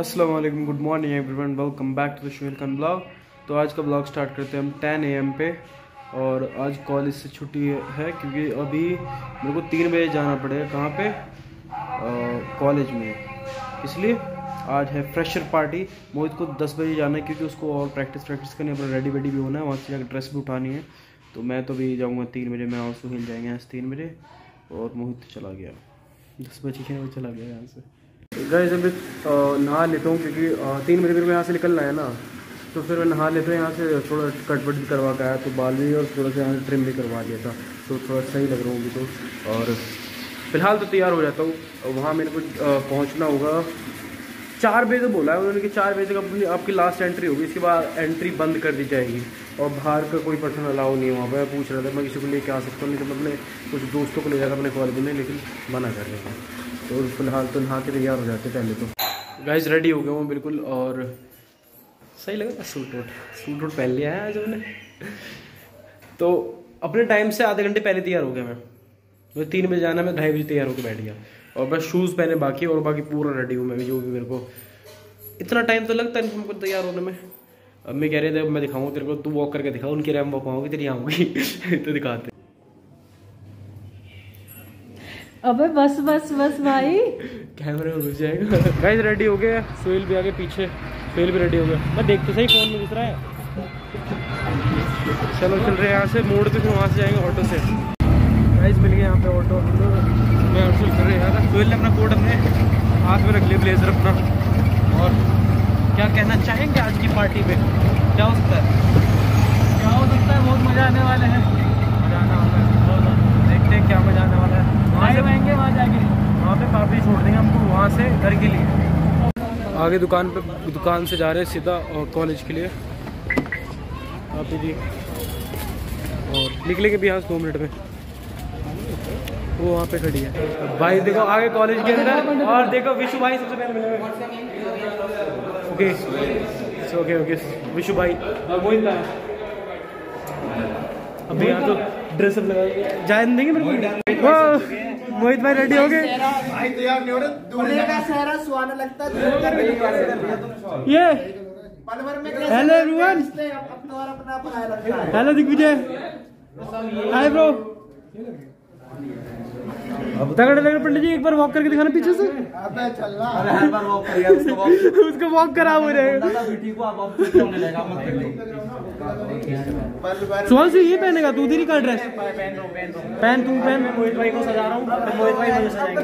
अस्सलाम वालेकुम, good morning everyone, welcome back to the Shohel Khan blog. तो आज का ब्लॉग स्टार्ट करते हैं हम 10 AM पे। और आज कॉलेज से छुट्टी है क्योंकि अभी मेरे को 3 बजे जाना पड़ेगा। कहाँ पे? कॉलेज में। इसलिए आज है फ्रेशर पार्टी। मोहित को 10 बजे जाना है क्योंकि उसको और प्रैक्टिस करनी है, अपना रेडी वेडी भी होना है, वहाँ से जाकर ड्रेस भी उठानी है। तो मैं तो भी जाऊँगा 3 बजे, मैं और सुहेल जाएंगे यहाँ से 3 बजे। और मोहित चला गया 10 बजे के वो चला गया यहाँ से। गाइस अभी नहा लेता हूँ क्योंकि 3 बजे फिर मैं यहाँ से निकलना है ना, तो फिर मैं नहा लेता हूँ। यहाँ से थोड़ा कट वट भी करवा के आया, तो बाल भी और थोड़ा सा यहाँ से ट्रिम भी करवा दिया था, तो थोड़ा सही लग रहा हूँ अभी तो। और फिलहाल तो तैयार हो जाता हूँ। वहाँ मेरे को पहुँचना होगा 4 बजे तो बोला है उन्होंने कि 4 बजे तक आपकी लास्ट एंट्री होगी, इसके बाद एंट्री बंद कर दी जाएगी। और बाहर का कोई पर्सन अलाउ नहीं है वहाँ पर। पूछ रहा था मैं किसी को लेके आ सकता हूँ, नहीं तो मैं अपने कुछ दोस्तों को ले जाता अपने कॉलेज में, लेकिन मना कर रहे हैं। तो फिलहाल तो नहा के तैयार हो जाते पहले तो। गाइस रेडी हो गया हूँ बिल्कुल, और सही लगा। सूट वूट पहन लिया है आज मैंने। तो अपने टाइम से आधे घंटे पहले तैयार हो गया मैं। मुझे 3 बजे जाना, मैं 2:30 बजे तैयार होकर बैठ गया। और बस शूज़ पहने बाकी, और बाकी पूरा रेडी हूँ मैं भी। जो भी मेरे को इतना टाइम तो लगता है हमको तैयार होने में। अब मैं कह रहे थे मैं दिखाऊँ तेरे को, तू वॉक करके दिखाओ। उनकी रैम वॉक आऊँगी तेरी आऊँगी तो दिखाते। अबे बस बस बस भाई, कैमरे में घुस जाएगा। गाइस रेडी हो गया, सोहेल भी आगे पीछे, सोहेल भी रेडी हो गया। मैं देख तो सही फोन में दिख रहा है। चलो चल रहे हैं यहाँ से मोड़ पे, फिर वहाँ से जाएंगे ऑटो से। गाइस मिल गए यहाँ पे ऑटो। मैं ऑटो चल रहे हैं। सोहेल ने अपना कोट अपने हाथ में रख लिया, ब्लेजर अपना। और क्या कहना चाहेंगे आज की पार्टी पे? क्या हो सकता है? बहुत मज़ा आने वाले हैं। मज़ा आने वाला है, देखते हैं क्या मज़ा आने वाला है। वहाँ से आएंगे, वहाँ जाके वहाँ पे पापी छोड़ देंगे हमको वहाँ से घर के लिए। आगे दुकान से जा रहे हैं सीधा और कॉलेज के लिए पापी जी। और निकलेंगे भी यहाँ से 2 मिनट में। वो वहाँ पे खड़ी है भाई, देखो आगे कॉलेज के अंदर। और देखो विशु भाई सबसे पहले मिले। ओके विशु भाई और मोहित भाई। अभी यहाँ तो ड्रेसअप लगा जान देंगे मेरे को। मोहित भाई रेडी हो गए भाई? तैयार नहीं हो रहे। दूल्हे का सेहरा सुहाना लगता है। ये hello everyone, hello Digvijay, hi bro. तगड़े पंडित जी, एक बार वॉक करके दिखाना पीछे से। उसको वॉक करा हो जाएगा। सुहान से ये पहनेगा तू? तेरी का ड्रेस पहन तू पहन। मोहित भाई को सजा रहा हूँ, मोहित भाई मुझे सजाएंगे।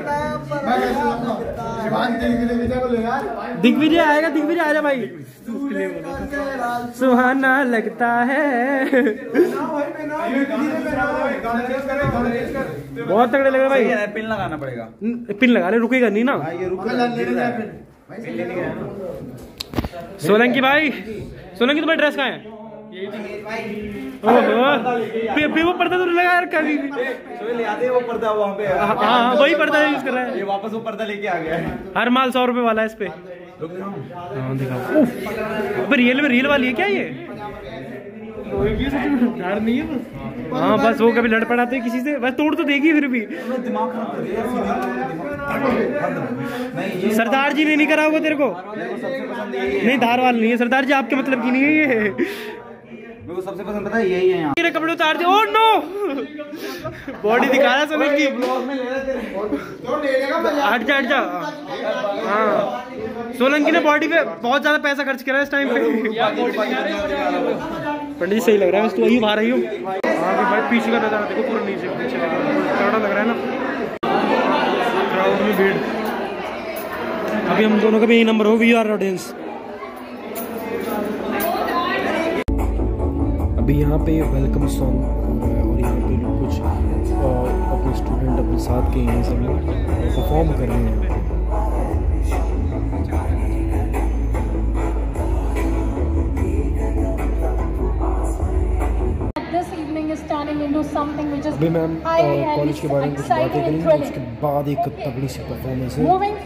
दिग्विजय आएगा, दिग्विजय आजा भाई। सुहाना लगता है। बहुत तगड़े लग रहे भाई। पिन लगाना पड़ेगा। पिन लगा ले, रुकेगा नहीं ना। सोलंकी भाई, सोलंकी तुम्हारा ड्रेस कहाँ है? वो पर्दा तो लगा यार कभी भी। वो पर्दा वहाँ पे। हाँ वही पर्दा यूज कर रहा है। ये वापस वो पर्दा लेके आ गया है। हर माल 100 रुपए वाला है इस पे। हाँ दिखाओ। रियल वाली है क्या ये? नहीं है। हाँ बस वो कभी लड़ पड़ाते किसी से, बस तोड़ तो देगी फिर भी। सरदार जी ने नहीं करा होगा तेरे को? नहीं धार वाल नहीं है सरदार जी, आपके मतलब की नहीं है ये। मेरे को सबसे पसंद पता है यही है। मेरे कपड़े उतार दे। ओह नो, बॉडी दिखा रहा है सोलन की। हट जा। हाँ सोलन की ने बॉडी पे बहुत ज्यादा पैसा खर्च करा है इस टाइम पे। पंडित जी सही लग रहा है, बस तू वही बाहर रही हो। आगे भाई पीछे का नजारा देखो, पूरा नीचे पीछे तगड़ा लग रहा है ना। क्राउड में भीड़। अभी हम दोनों का भी यही नंबर हो, वी आर ऑडियंस। अभी यहाँ पे वेलकम सॉन्ग हो रहा है, और यहाँ पे लोग कुछ अपने स्टूडेंट अपने साथ के हैं, सब लोग परफॉर्म कर रहे हैं। अभी मैम कॉलेज के बारे में कुछ बातें करेंगे, उसके बाद एक तगड़ी सी परफॉर्मेंस है, वो देंगे।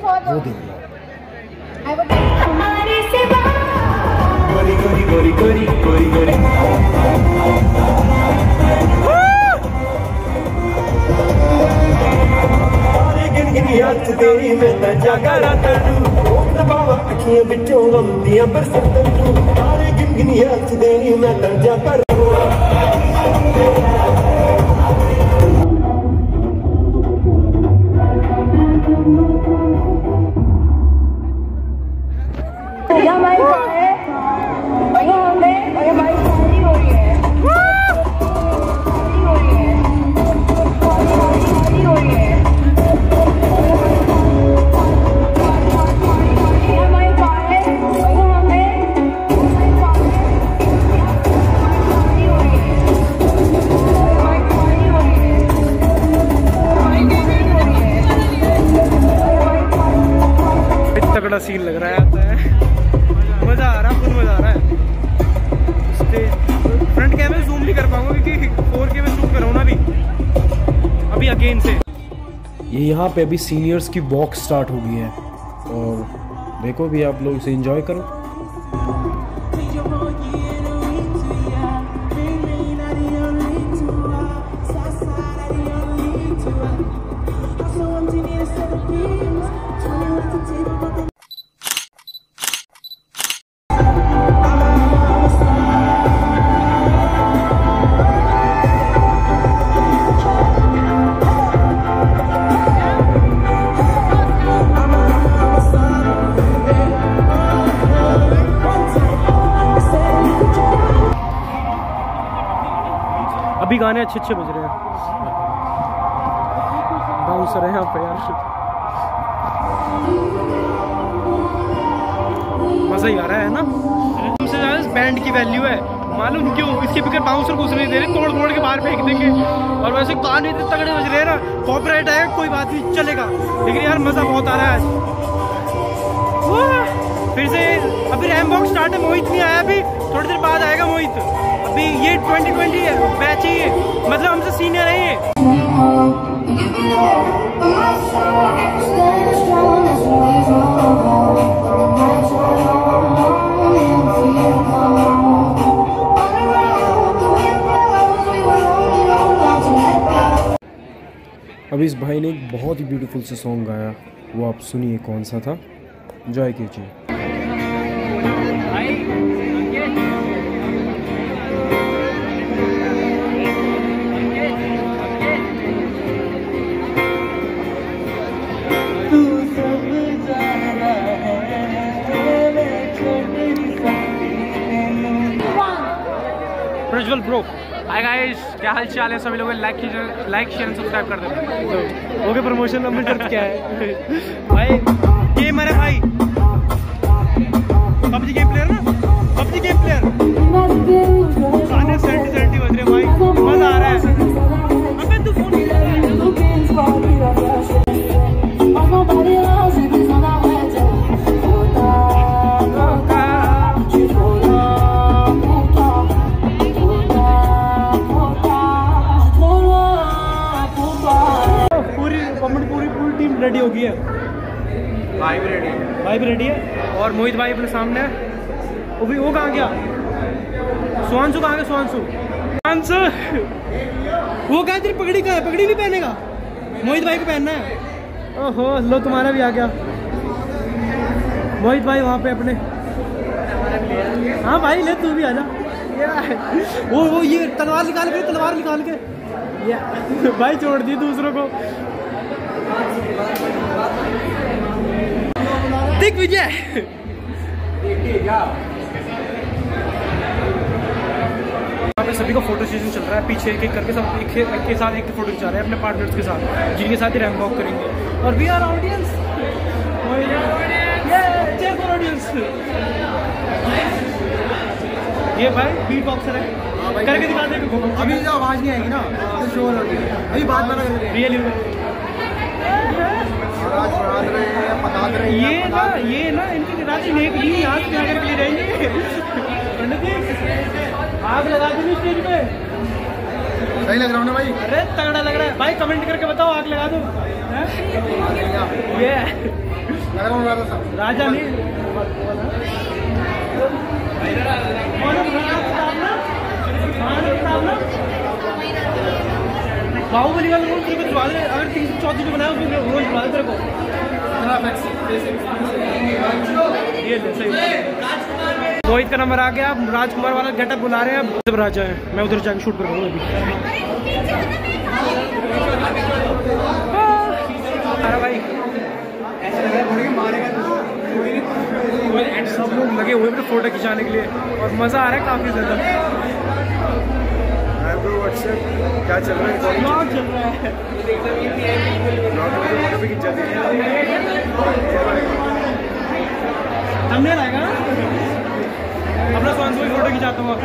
तेरी में जागरा खुशियां बिचों गम दियां बरसातां तू सारे गिनगिनियां च देनी मैं दर्जा कर तगड़ा सीन लग रहा है, मजा आ रहा है, फुल मजा आ रहा है। फ्रंट कैमरे जूम नहीं कर पाऊंगा क्योंकि 4K में शूट कर रहा हूं ना अभी अगेन से। ये यहाँ पे अभी सीनियर्स की वॉक स्टार्ट हो गई है और देखो भी आप लोग इसे एंजॉय करो। अभी गाने अच्छे अच्छे बज रहे हैं, बाउंसर है यहाँ पे यार, मजा ही आ रहा है ना। हमसे ज्यादा इस बैंड की वैल्यू है, मालूम क्यों? इसके बिगर बाउंसर घुस नहीं दे रहे, तोड़ तोड़ के बाहर फेंक देंगे। और वैसे गाने इतने तगड़े बज रहे हैं ना, कॉपीराइट आएगा कोई बात नहीं चलेगा, लेकिन यार मजा बहुत आ रहा है आज। फिर से अभी रैमबॉक स्टार्ट है, मोहित नहीं आया अभी, थोड़ी देर बाद आएगा मोहित। अभी ये 2020 बैच ही है, मतलब हमसे सीनियर है ये। अभी इस भाई ने एक बहुत ही ब्यूटीफुल सा सॉन्ग गाया, वो आप सुनिए कौन सा था, एंजॉय कीजिए। प्रज्वल ब्रो, हाय गाइस, क्या हाल चाल है सभी लोग? लाइक शेयर सब्सक्राइब कर दो। ओके, प्रमोशन अब मिनट क्या है भाई? गेमर है भाई, पबजी गेम प्लेयर ना, पबजी गेम प्लेयर। गाने 70 बज रहे भाई, मजा आ रहा है। अबे तू फोन पूरी टीम रेडी हो गई है, भाई भी रेडी है और मोहित भाई अपने सामने है। वो कहाँ गया? सुहांशु कहाँ गया? सुहांशु वो कहाँ? तेरी पगड़ी कहाँ है? पगड़ी भी पहनेगा? मोहित भाई को पहनना है। ओहो, लो तुम्हारा भी आ गया मोहित भाई वहाँ पे अपने। हाँ भाई ले, तू भी आ जा। वो ये तलवार निकाल के भाई छोड़ दी दूसरों को। दिग्विजय सभी का फोटो सेशन चल रहा है, पीछे एक करके सब एक के साथ एक फोटो खिंचा रहे हैं अपने पार्टनर्स के साथ, जिनके साथ ही रैंप वॉक करेंगे। और वी आर ऑडियंस, ये भाई बीट बॉक्सर है, करके दिखा दे। अभी जो आवाज नहीं आएगी ना तो शोर हो गई, अभी बात बना रियली। ये ना इनकी राशि नहीं यहाँ से जाकर के लिए रहेंगे। पंडित जी आग लगा दूँ स्टेज पे, सही लग रहा हूँ ना भाई? अरे तगड़ा लग रहा है भाई, कमेंट करके बताओ आग लगा दो। ये राजा नहीं बाहुबली वाले रोल तेरे को दिलवा दे, अगर 334 जो बनाया उसमें रोल दिलवा दे तेरे को। ये सही। मोहित का नंबर आ गया, राजकुमार वाला गेटअप बुला रहे हैं, अब सब राजा है, मैं उधर जाके शूट करूँगा अभी। अरे भाई सब लोग लगे हुए हैं फोटो खिंचाने के लिए और मज़ा आ रहा है काफ़ी ज़्यादा। क्या चल रहा है? ब्लॉग चल रहा है। हमने लाएगा ना अपना स्वांस में फोटो खिंचाता हूँ।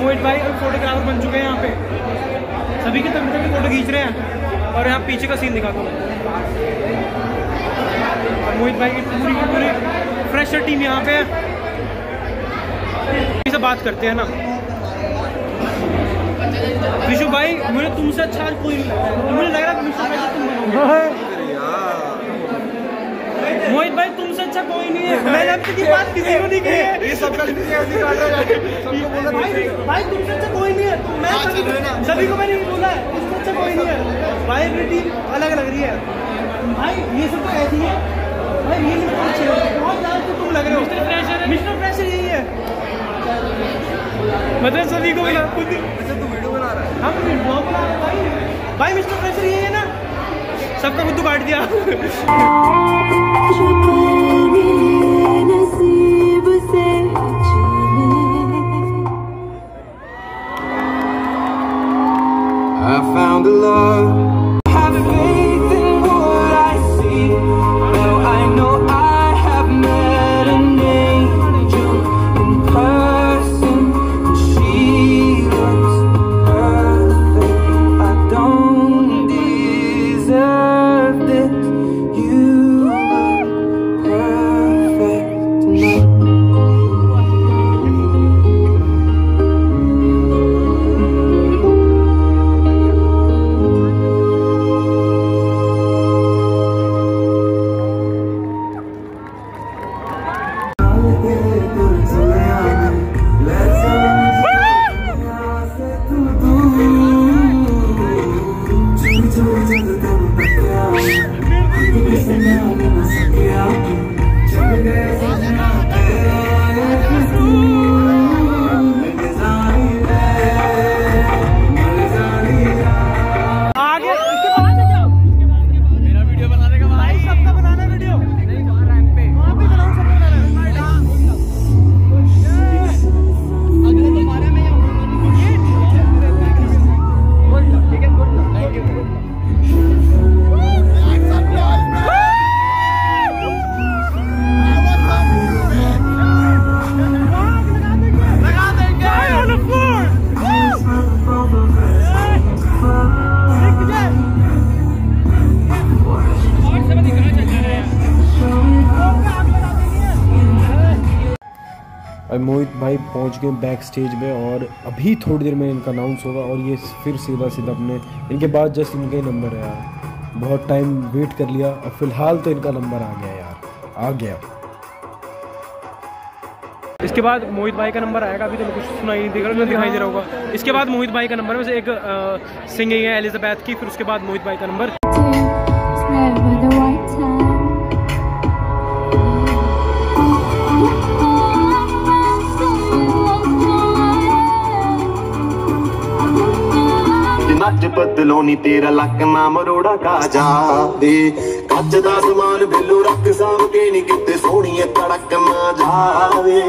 मोहित भाई अभी फोटोग्राफर बन चुके हैं यहाँ पे, सभी के तब फोटो खींच रहे हैं और यहाँ पीछे का सीन दिखाता हूँ। मोहित भाई की पूरी फ्रेशर टीम यहाँ पे से बात करते हैं ना। विशु भाई मुझे तुमसे अच्छा कोई मुझे लग रहा है मोहित भाई तुमसे अच्छा कोई नहीं है। मैंने अब की बात किसी को नहीं की है। ये सब भाई तुमसे अच्छा कोई नहीं है। मैं सभी को मैंने बोला है तुमसे अच्छा कोई नहीं है। भाई अपनी टीम अलग लग रही है भाई, ये सब तो ऐसी है भाई, ये अच्छे बहुत ज़्यादा तुम लग रहे हो। मिस्टर फ्रेशर यही है मतलब सभी को मिला। अच्छा तू वीडियो बना रहा है? हम वीडियो बना रहे हैं भाई मिस्टर फ्रेशर यही है ना, सबका बुद्धू काट दिया। I found a love, have faith in what I see. Now I know I have met an angel in person, and she looks perfect. I don't deserve it. You look perfect tonight. मोहित भाई पहुंच गए back stage में और अभी थोड़ी देर में इनका announce होगा और ये फिर सीधा अपने इनके बाद जस्ट इनका नंबर है यार। बहुत टाइम वेट कर लिया और फिलहाल तो इनका नंबर आ गया यार, आ गया। इसके बाद मोहित भाई का नंबर आएगा, अभी तो कुछ सुनाई नहीं दिखाई दे रहा होगा। इसके बाद मोहित भाई का नंबर में से एक सिंगिंग है एलिजाबेथ की, फिर उसके बाद मोहित भाई का नंबर। नच बदलोनी तेरा लक ना मरोड़ा का जावे, कच दा समान बिल्लू रख साम के नी किते सोहणीए तड़क ना जावे।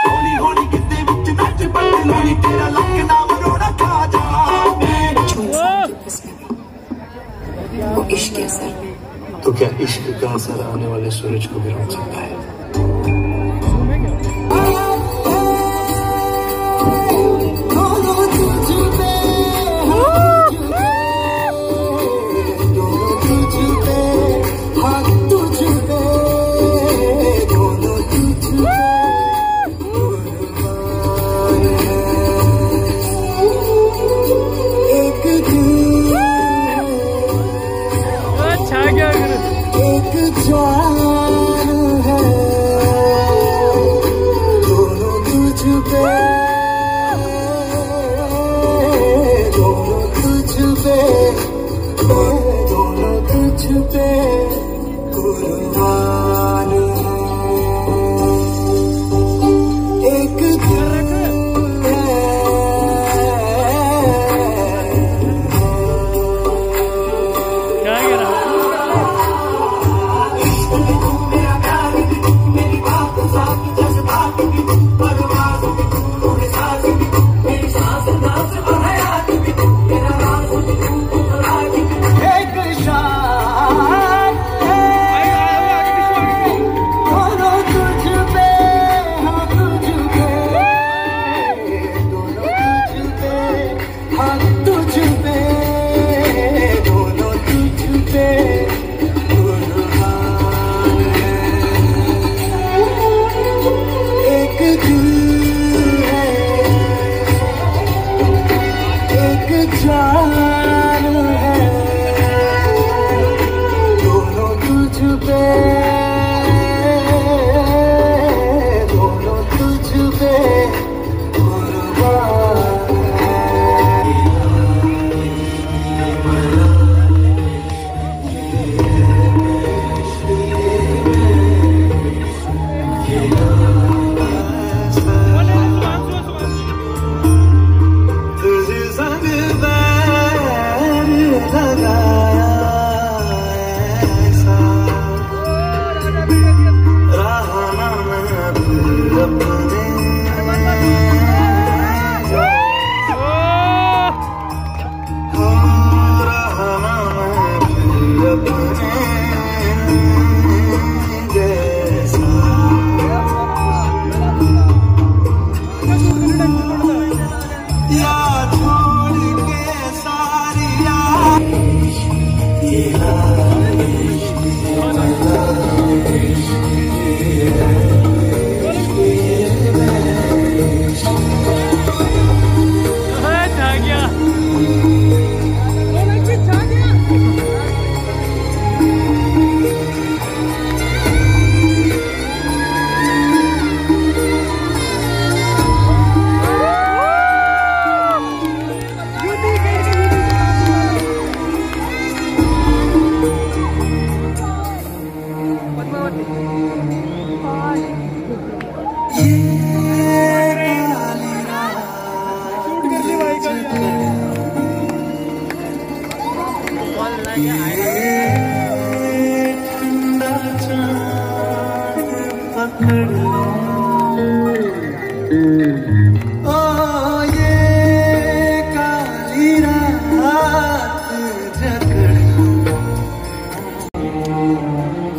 होली होली किते विच नच बदलोनी तेरा लक ना मरोड़ा का जावे। वो इश्क के असर, तो क्या इश्क का असर आने वाले सूरज को भी रोक सकता है? अच्छा क्या एक जान है जान है दोनों तुझ पे, दोनों तुझ पे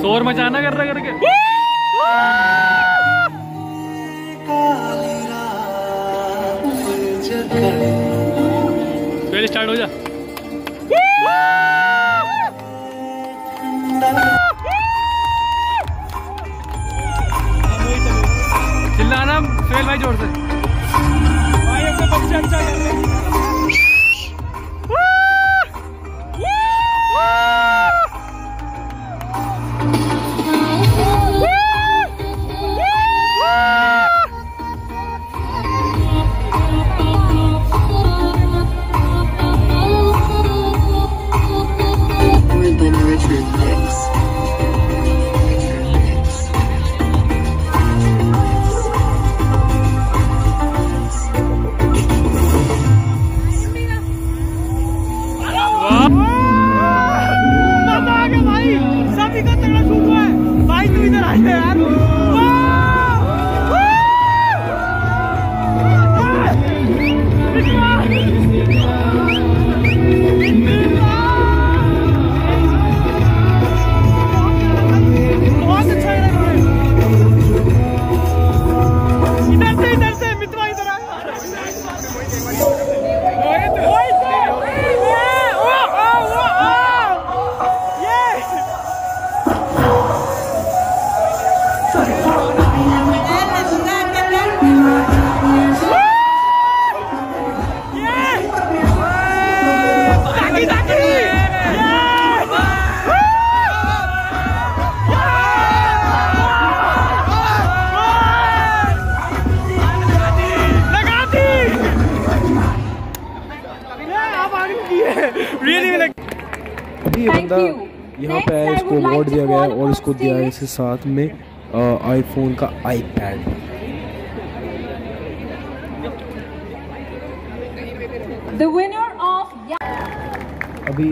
शोर मचाना कर रहा करके पहले स्टार्ट हो जा। चिल्लाना सुहेल भाई जोर से भाई, अपने बच्चे अच्छा कर रहे हैं। अभी ये बंदा यहाँ पे है, इसको अवार्ड दिया गया है और इसको दिया है इसके साथ में आईफोन का आईपैड। अभी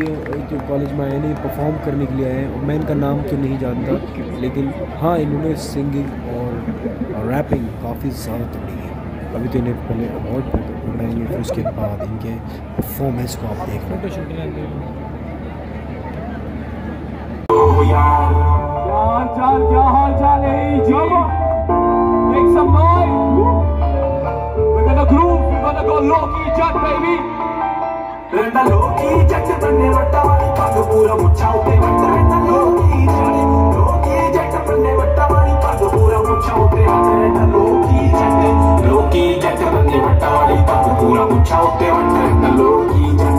जो कॉलेज में आए नहीं परफॉर्म करने के लिए आए हैं, और मैं इनका नाम तो नहीं जानता, लेकिन हाँ इन्होंने सिंगिंग और रैपिंग काफ़ी ज़्यादा तगड़ी है। अभी तो इन्हें पहले अवार्ड बनाएंगे, फिर उसके बाद इनके परफॉर्मेंस को आप देख रहे हैं। क्या हाल चाल है जी? Make some noise. We're gonna groove. We're gonna go low-key jet, baby. Renda low-key jet banne vatta wali pag pura mucha utte vatta. Renda low-key jet banne vatta wali pag pura mucha utte vatta. Renda low-key jet banne vatta wali pag pura mucha utte vatta. Renda low-key jet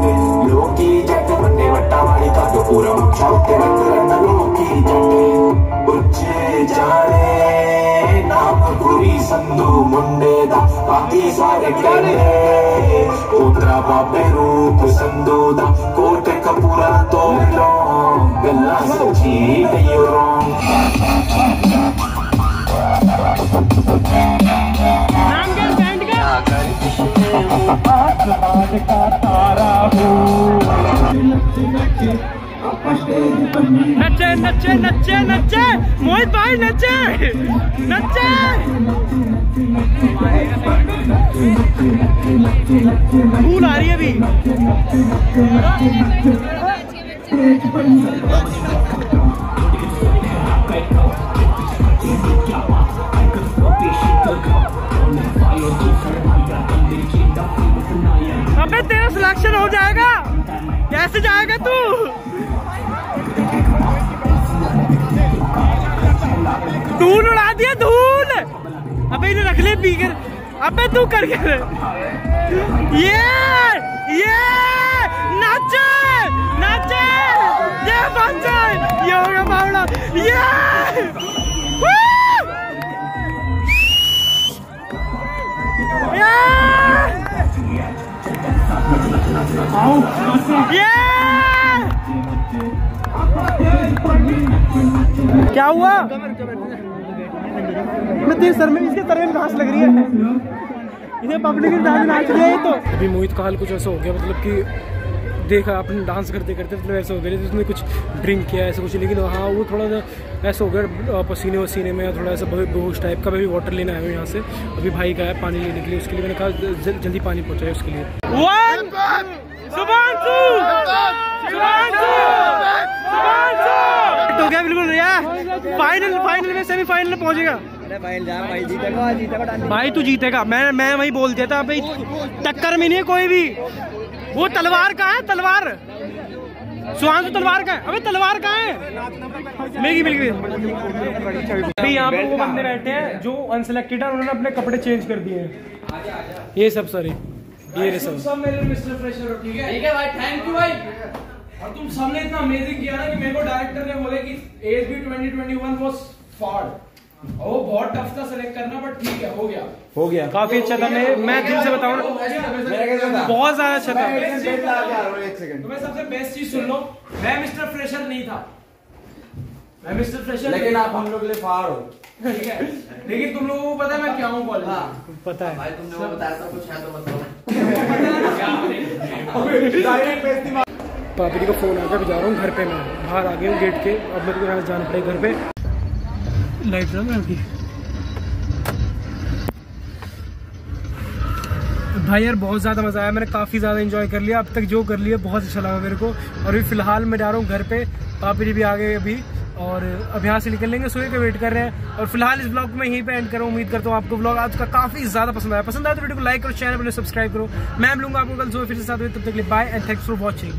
Sandhu मुंडे दा बाकी सारे कहने पुत्रा बाबे रूप संधू दा coat कपूरा तो लो गल्ला सच्ची नहीं रोंग नचे नचे नचे नचे मोहित भाई नचे नचे फूल आ रही है अभी। अबे तेरा सिलेक्शन हो जाएगा, कैसे जाएगा तू? धूल उड़ा दिया धूल। अबे इन्हें रख ले पी कर। अबे तू कर ये नाचे नाचे ये बच्चा ये हो गया बावड़ा क्या हुआ? मैं तेरे सर में इसके सर में घास लग रही है, इसे पब्लिक नाच रही है। तो अभी मोहित का हाल कुछ ऐसा हो गया, मतलब कि देखा अपने डांस करते करते मतलब ऐसा हो गया तो उसने कुछ ड्रिंक किया ऐसा कुछ, लेकिन हाँ वो थोड़ा सा ऐसा हो गया पसीने वसीने में, थोड़ा ऐसा बेहोश टाइप का। मैं भी वाटर लेने आया हूँ यहाँ से, अभी भाई का है पानी लेने के लिए, उसके लिए मैंने कहा जल्दी पानी पहुँचाए उसके लिए। तो क्या बिल्कुल फाइनल में सेमीफाइनल में पहुंचेगा। भाई तू जीतेगा, मैं वही बोल दिया था भाई, टक्कर में नहीं है कोई भी। वो तलवार कहाँ है? तलवार सुहान तलवार कहाँ है? अबे तलवार कहाँ है? मिल गई। अभी यहाँ पे वो बंदे बैठे हैं जो अनसिलेक्टेड है, उन्होंने अपने कपड़े चेंज कर दिए हैं। ये सब सॉरी ये सब मेरे मिस्टर फ्रेशर हो, ठीक है भाई, थैंक यू भाई। और तुम सबने इतना अमेजिंग किया ना कि मेरे को डायरेक्टर ने बोले कि ASB 2021 वाज फॉर्ड, और वो बहुत टफ था सेलेक्ट करना, बट ठीक है हो गया काफी अच्छा था। मैं दिल से बताऊं ना, बहुत ज्यादा अच्छा था। तुम्हें सबसे बेस्ट चीज सुन लो, मैं मिस्टर फ्रेशर नहीं था, मैं मिस्टर फ्रेशर, लेकिन आप हम लोग के लिए फाड़ हो, ठीक है। लेकिन तुम लोगों को पता है मैं क्या हूँ कॉलेज? पता है भाई, तुमने वो बताया था कुछ है तो बताओ। पापी का फोन आ गया, जा रहा हूँ घर पे, मैं बाहर आ गया हूँ गेट के, अब मेरे को यहाँ जाना पड़ेगा घर पे। लाइट रहा अभी भाई यार, बहुत ज़्यादा मज़ा आया, मैंने काफ़ी ज़्यादा एंजॉय कर लिया अब तक, जो कर लिया बहुत अच्छा लगा मेरे को। और अभी फ़िलहाल मैं जा रहा हूँ घर पे, पापी जी भी आ गए अभी, और अब यहाँ से निकल लेंगे, सोए के वेट कर रहे हैं। और फिलहाल इस ब्लॉग को मैं यहीं पे एंड करूँ। उम्मीद करता हूँ आपको ब्लॉग आज का काफ़ी ज़्यादा पसंद आया तो वीडियो को लाइक करो, चैनल पर सब्सक्राइब करो। मैं मिलूंगा आपको कल सुबह फिर से साथ में, तब तक के लिए bye and thanks for watching.